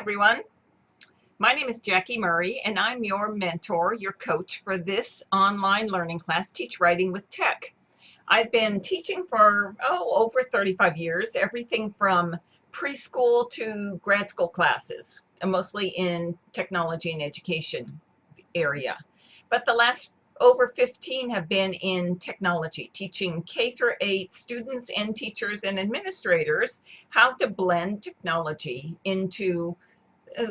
everyone. My name is Jackie Murray, and I'm your mentor, your coach for this online learning class, Teach Writing with Tech. I've been teaching for, over 35 years, everything from preschool to grad school classes, and mostly in technology and education area. But the last over 15 have been in technology, teaching K through 8 students and teachers and administrators how to blend technology into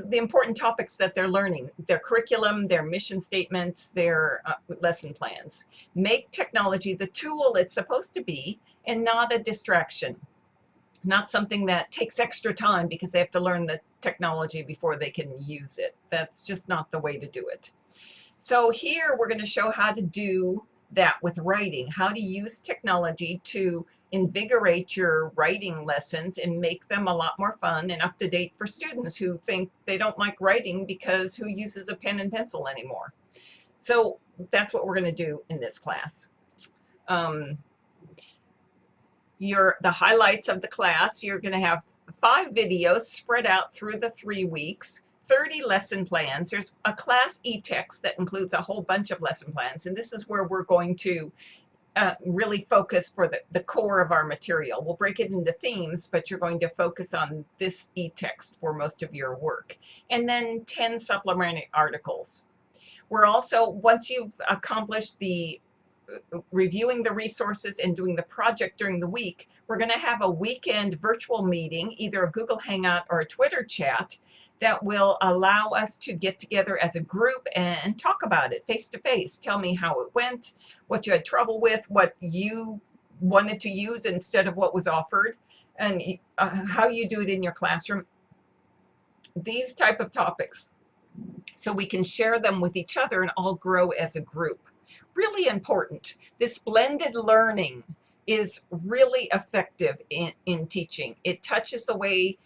the important topics that they're learning, their curriculum, their mission statements, their lesson plans. Make technology the tool it's supposed to be and not a distraction, not something that takes extra time because they have to learn the technology before they can use it. That's just not the way to do it. So here we're going to show how to do that with writing, how to use technology to invigorate your writing lessons and make them a lot more fun and up to date for students who think they don't like writing because who uses a pen and pencil anymore. So that's what we're going to do in this class. The highlights of the class, you're going to have 5 videos spread out through the 3 weeks. 30 lesson plans. There's a class e-text that includes a whole bunch of lesson plans, and this is where we're going to really focus for the core of our material. We'll break it into themes, but you're going to focus on this e-text for most of your work. And then 10 supplementary articles. We're also, once you've accomplished the reviewing the resources and doing the project during the week, we're going to have a weekend virtual meeting, either a Google Hangout or a Twitter chat, that will allow us to get together as a group and talk about it face to face. Tell me how it went, what you had trouble with, what you wanted to use instead of what was offered, and how you do it in your classroom. These type of topics, so we can share them with each other and all grow as a group. Really important. This blended learning is really effective in teaching. It touches the way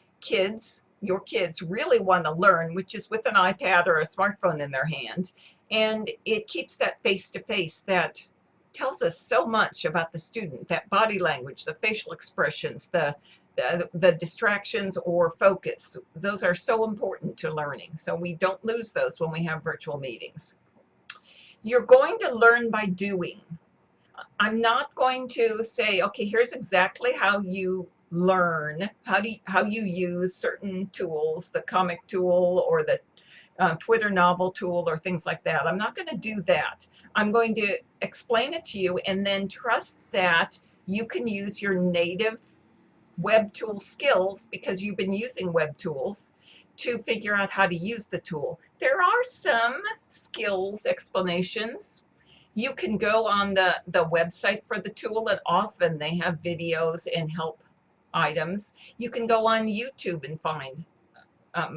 your kids really want to learn, which is with an iPad or a smartphone in their hand. And it keeps that face-to-face that tells us so much about the student, that body language, the facial expressions, the distractions or focus. Those are so important to learning. So we don't lose those when we have virtual meetings. You're going to learn by doing. I'm not going to say, okay, here's exactly how you learn, how you use certain tools, the comic tool or the Twitter novel tool or things like that. I'm not going to do that. I'm going to explain it to you and then trust that you can use your native web tool skills, because you've been using web tools, to figure out how to use the tool. There are some skills explanations. You can go on the website for the tool, and often they have videos and help items. You can go on YouTube and find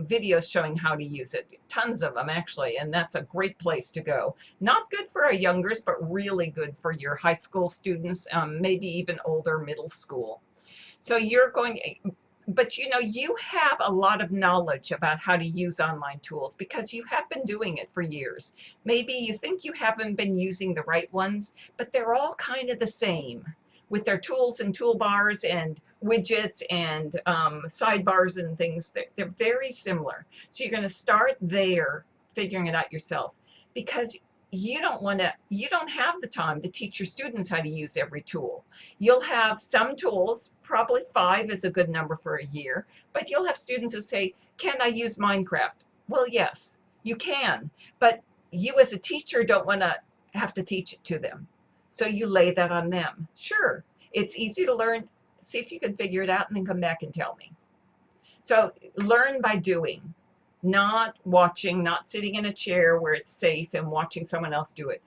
videos showing how to use it. Tons of them, actually, and that's a great place to go. Not good for our youngers, but really good for your high school students, maybe even older middle school. So but you have a lot of knowledge about how to use online tools because you have been doing it for years. Maybe you think you haven't been using the right ones, but they're all kind of the same with their tools and toolbars and widgets and sidebars and things. They're very similar. So you're going to start there, figuring it out yourself, because you don't have the time to teach your students how to use every tool. You'll have some tools, probably 5 is a good number for a year, but you'll have students who say, can I use Minecraft? Well, yes, you can, but you as a teacher don't want to have to teach it to them. So you lay that on them. Sure, it's easy to learn. See if you can figure it out and then come back and tell me. So learn by doing. Not watching, not sitting in a chair where it's safe and watching someone else do it.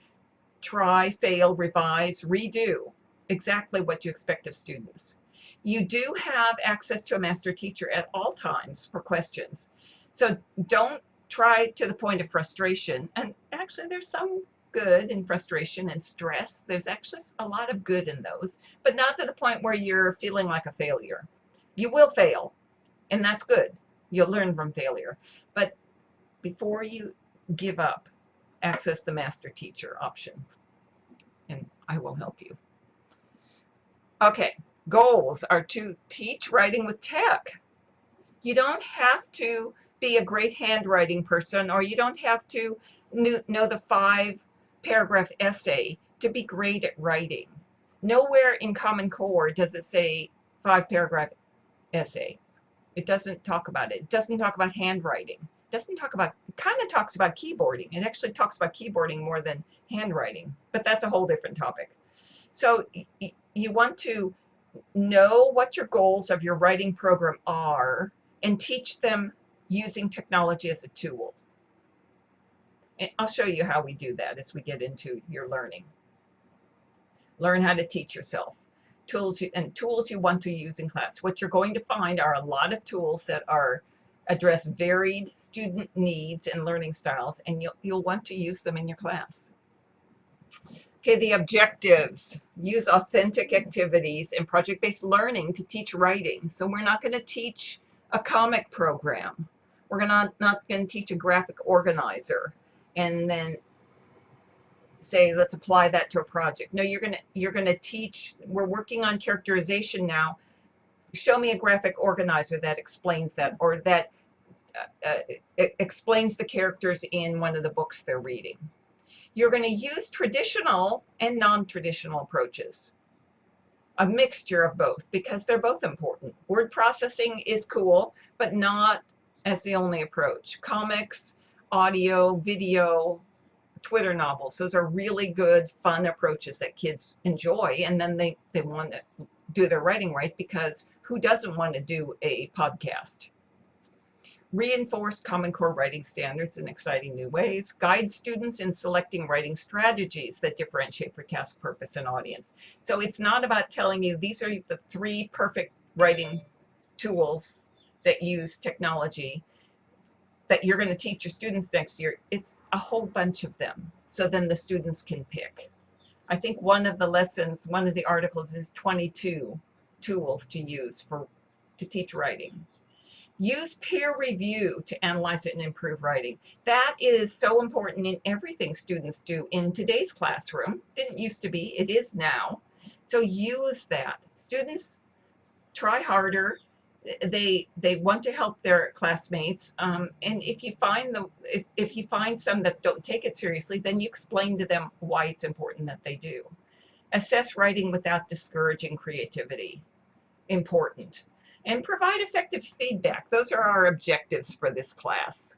Try, fail, revise, redo exactly what you expect of students. You do have access to a master teacher at all times for questions. So don't try to the point of frustration. And actually there's some good in frustration and stress. There's actually a lot of good in those, but not to the point where you're feeling like a failure. You will fail, and that's good. You'll learn from failure. But before you give up, access the master teacher option, and I will help you. Okay, goals are to teach writing with tech. You don't have to be a great handwriting person, or you don't have to know the 5-paragraph essay to be great at writing. Nowhere in Common Core does it say 5-paragraph essays. It doesn't talk about it. It doesn't talk about handwriting. It doesn't talk about, it kind of talks about keyboarding. It actually talks about keyboarding more than handwriting, but that's a whole different topic. So you want to know what your goals of your writing program are and teach them using technology as a tool. And I'll show you how we do that as we get into your learning. Learn how to teach yourself. Tools you want to use in class. What you're going to find are a lot of tools that address varied student needs and learning styles, and you'll want to use them in your class. Okay, the objectives. Use authentic activities and project-based learning to teach writing. So we're not going to teach a comic program. We're not going to teach a graphic organizer and then say, let's apply that to a project. No, you're going to teach. We're working on characterization now. Show me a graphic organizer that explains that, or that explains the characters in one of the books they're reading. You're going to use traditional and non-traditional approaches, a mixture of both, because they're both important. Word processing is cool, but not as the only approach. Comics, audio, video, Twitter novels, those are really good, fun approaches that kids enjoy, and then they want to do their writing right, because who doesn't want to do a podcast? Reinforce Common Core writing standards in exciting new ways. Guide students in selecting writing strategies that differentiate for task, purpose, and audience. So it's not about telling you these are the 3 perfect writing tools that use technology that you're going to teach your students next year. It's a whole bunch of them, so then the students can pick. I think one of the lessons, one of the articles is 22 tools to use to teach writing. Use peer review to analyze it and improve writing. That is so important in everything students do in today's classroom. Didn't used to be, it is now. So use that. Students try harder. They want to help their classmates, and if you find some that don't take it seriously, then you explain to them why it's important that they do. Assess writing without discouraging creativity. Important. And provide effective feedback. Those are our objectives for this class.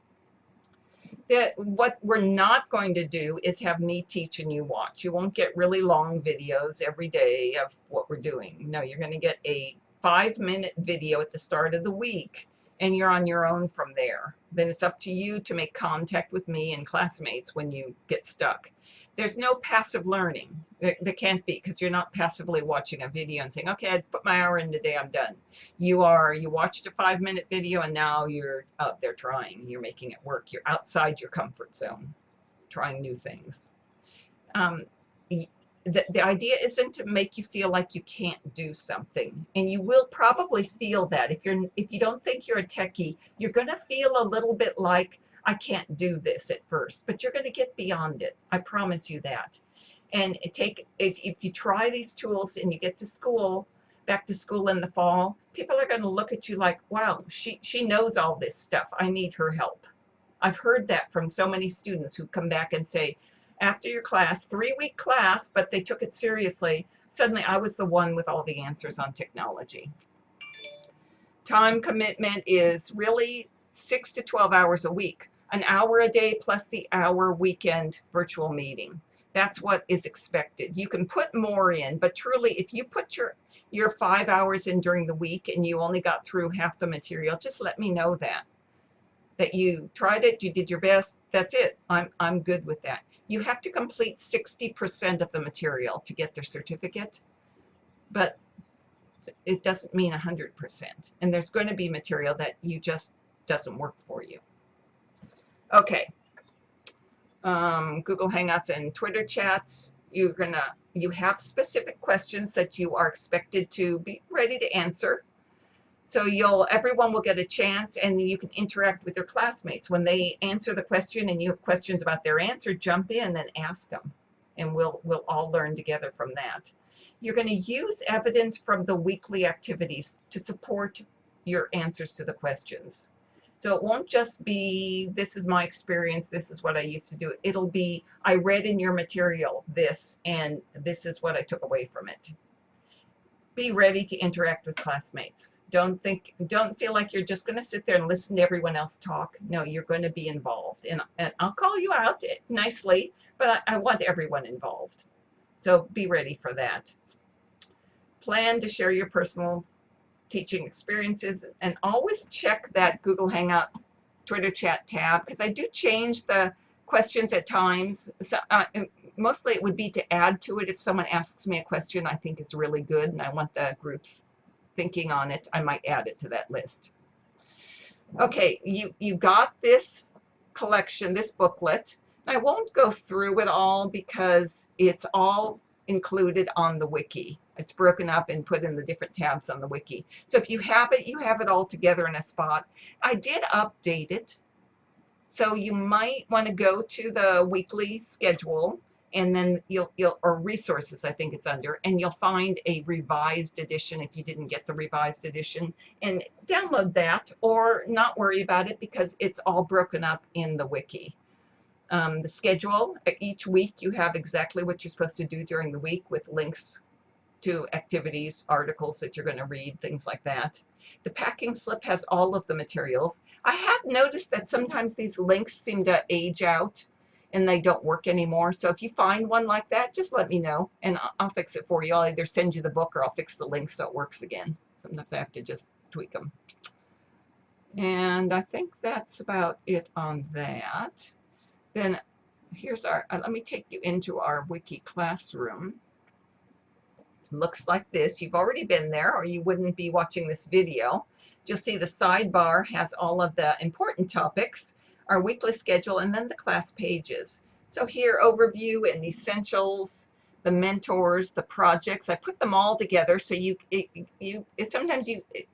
What we're not going to do is have me teach and you watch. You won't get really long videos every day of what we're doing. No, you're going to get a 5-minute video at the start of the week, and you're on your own from there. Then it's up to you to make contact with me and classmates when you get stuck. There's no passive learning. There can't be, because you're not passively watching a video and saying, okay, I put my hour in today, I'm done. You watched a 5-minute video, and now you're out there trying. You're making it work. You're outside your comfort zone, trying new things. The idea isn't to make you feel like you can't do something, and you will probably feel that if you don't think you're a techie, you're going to feel a little bit like, I can't do this at first, but you're going to get beyond it. I promise you that. And if you try these tools and you get to school, back to school in the fall, people are going to look at you like, wow, she knows all this stuff. I need her help. I've heard that from so many students who come back and say, after your class, 3-week class, but they took it seriously, suddenly I was the one with all the answers on technology. Time commitment is really 6 to 12 hours a week. An hour a day plus the hour weekend virtual meeting. That's what is expected. You can put more in, but truly, if you put your 5 hours in during the week and you only got through half the material, just let me know that you tried it, you did your best. That's it. I'm good with that. You have to complete 60% of the material to get their certificate, but it doesn't mean 100%. And there's going to be material that just doesn't work for you. Okay, Google Hangouts and Twitter chats. You have specific questions that you are expected to be ready to answer. So everyone will get a chance, and you can interact with your classmates. When they answer the question and you have questions about their answer, jump in and ask them, and we'll all learn together from that. You're going to use evidence from the weekly activities to support your answers to the questions. So it won't just be, this is my experience, this is what I used to do. It'll be, I read in your material this, and this is what I took away from it. Be ready to interact with classmates. Don't feel like you're just going to sit there and listen to everyone else talk. No, you're going to be involved. And I'll call you out nicely, but I want everyone involved. So be ready for that. Plan to share your personal teaching experiences, and always check that Google Hangout Twitter chat tab, because I do change the questions at times. So mostly it would be to add to it if someone asks me a question I think is really good and I want the group's thinking on it, I might add it to that list. Okay, you got this collection, this booklet. I won't go through it all because it's all included on the wiki. It's broken up and put in the different tabs on the wiki. So if you have it, you have it all together in a spot. I did update it. So you might want to go to the weekly schedule, and then or resources, I think it's under, and you'll find a revised edition if you didn't get the revised edition, and download that, or not worry about it because it's all broken up in the wiki. The schedule, each week you have exactly what you're supposed to do during the week with links to activities, articles that you're going to read, things like that. The packing slip has all of the materials. I have noticed that sometimes these links seem to age out and they don't work anymore. So if you find one like that, just let me know and I'll fix it for you. I'll either send you the book or I'll fix the link so it works again. Sometimes I have to just tweak them. And I think that's about it on that. Then here's our, let me take you into our wiki classroom. Looks like this. You've already been there or you wouldn't be watching this video. You'll see the sidebar has all of the important topics, our weekly schedule, and then the class pages. So here, overview and essentials, the mentors, the projects. I put them all together so sometimes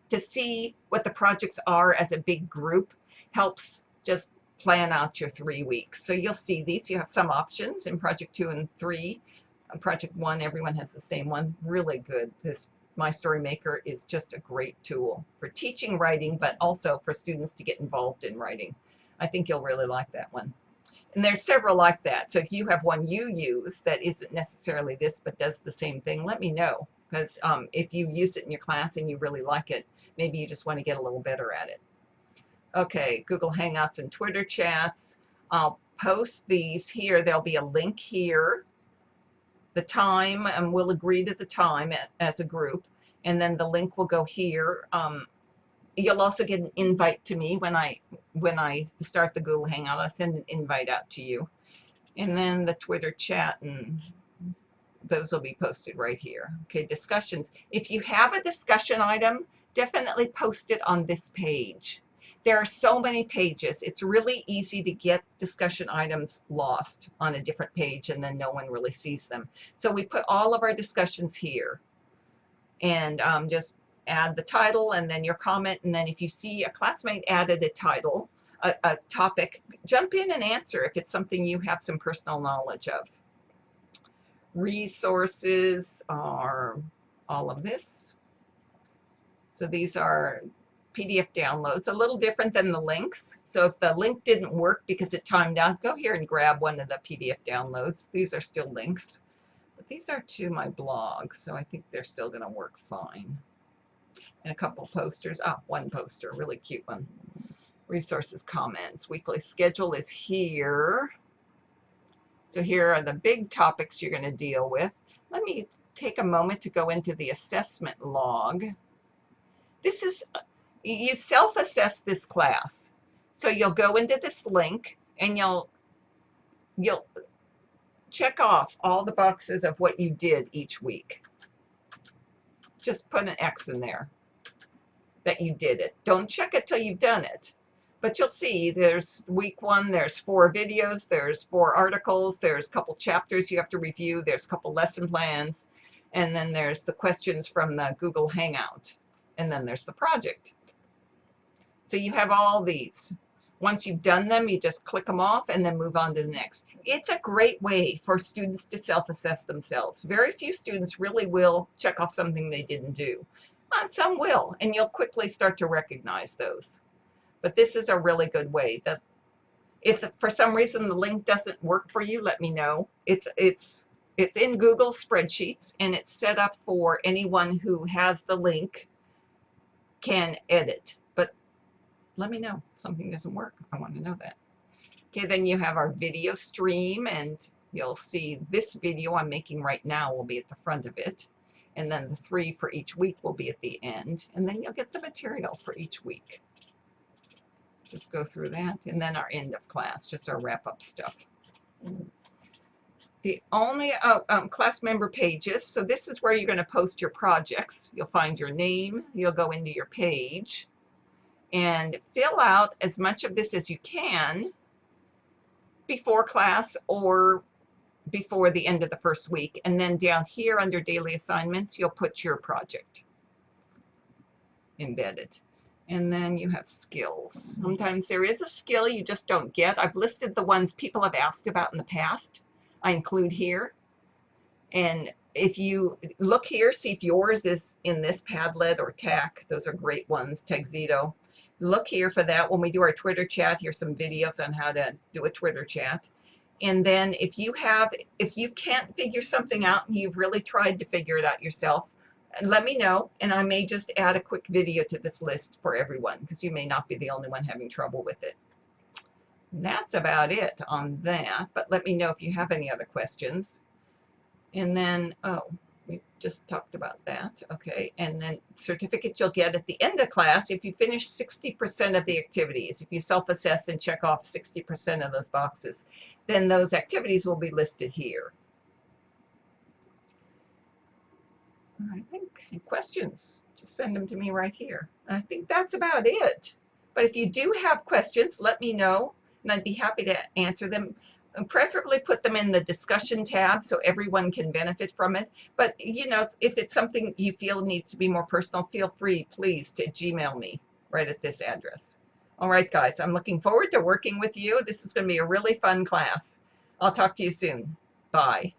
to see what the projects are as a big group helps just plan out your 3 weeks. So you'll see these. You have some options in project 2 and 3. Project 1, everyone has the same one. Really good. This My Story Maker is just a great tool for teaching writing, but also for students to get involved in writing. I think you'll really like that one. And there's several like that. So if you have one you use that isn't necessarily this, but does the same thing, let me know. Because if you use it in your class and you really like it, maybe you just want to get a little better at it. Okay, Google Hangouts and Twitter chats. I'll post these here. There'll be a link here, the time, and we'll agree to the time as a group, and then the link will go here. You'll also get an invite to me when I start the Google Hangout. I'll send an invite out to you, and then the Twitter chat, and those will be posted right here. Okay, discussions. If you have a discussion item, definitely post it on this page. There are so many pages. It's really easy to get discussion items lost on a different page and then no one really sees them. So we put all of our discussions here, and just add the title and then your comment. And then if you see a classmate added a title, a topic, jump in and answer if it's something you have some personal knowledge of. Resources are all of this. So these are PDF downloads, a little different than the links. So if the link didn't work because it timed out, go here and grab one of the PDF downloads. These are still links, but these are to my blog, so I think they're still going to work fine. And a couple posters. One poster, really cute one. Resources, comments. Weekly schedule is here. So here are the big topics you're going to deal with. Let me take a moment to go into the assessment log. This is, you self-assess this class. So you'll go into this link and you'll check off all the boxes of what you did each week. Just put an X in there that you did it. Don't check it till you've done it. But you'll see there's week 1, there's 4 videos, there's 4 articles, there's a couple chapters you have to review, there's a couple lesson plans, and then there's the questions from the Google Hangout, and then there's the project. So you have all these. Once you've done them, you just click them off and then move on to the next. It's a great way for students to self-assess themselves. Very few students really will check off something they didn't do. Some will, and you'll quickly start to recognize those. But this is a really good way. If for some reason the link doesn't work for you, let me know. It's in Google Spreadsheets, and it's set up for anyone who has the link can edit. But let me know if something doesn't work. I want to know that. Okay, then you have our video stream, and you'll see this video I'm making right now will be at the front of it. And then the 3 for each week will be at the end. And then you'll get the material for each week. Just go through that. And then our end of class, just our wrap-up stuff. The only class member pages. So this is where you're going to post your projects. You'll find your name. You'll go into your page and fill out as much of this as you can before class or before the end of the first week. And then down here under daily assignments, you'll put your project embedded. And then you have skills. Sometimes there is a skill you just don't get. I've listed the ones people have asked about in the past. I include here. And if you look here, see if yours is in this Padlet or TAC. Those are great ones, Texito. Look here for that. When we do our Twitter chat, here's some videos on how to do a Twitter chat. And then if you can't figure something out and you've really tried to figure it out yourself, let me know, and I may just add a quick video to this list for everyone, because you may not be the only one having trouble with it. And that's about it on that, but let me know if you have any other questions. And then, oh, we just talked about that, okay. And then certificate you'll get at the end of class if you finish 60% of the activities. If you self-assess and check off 60% of those boxes, then those activities will be listed here. I think questions, just send them to me right here. I think that's about it. But if you do have questions, let me know, and I'd be happy to answer them. And preferably put them in the discussion tab so everyone can benefit from it. But you know, if it's something you feel needs to be more personal, feel free, please, to Gmail me right at this address. All right, guys, I'm looking forward to working with you. This is going to be a really fun class. I'll talk to you soon. Bye.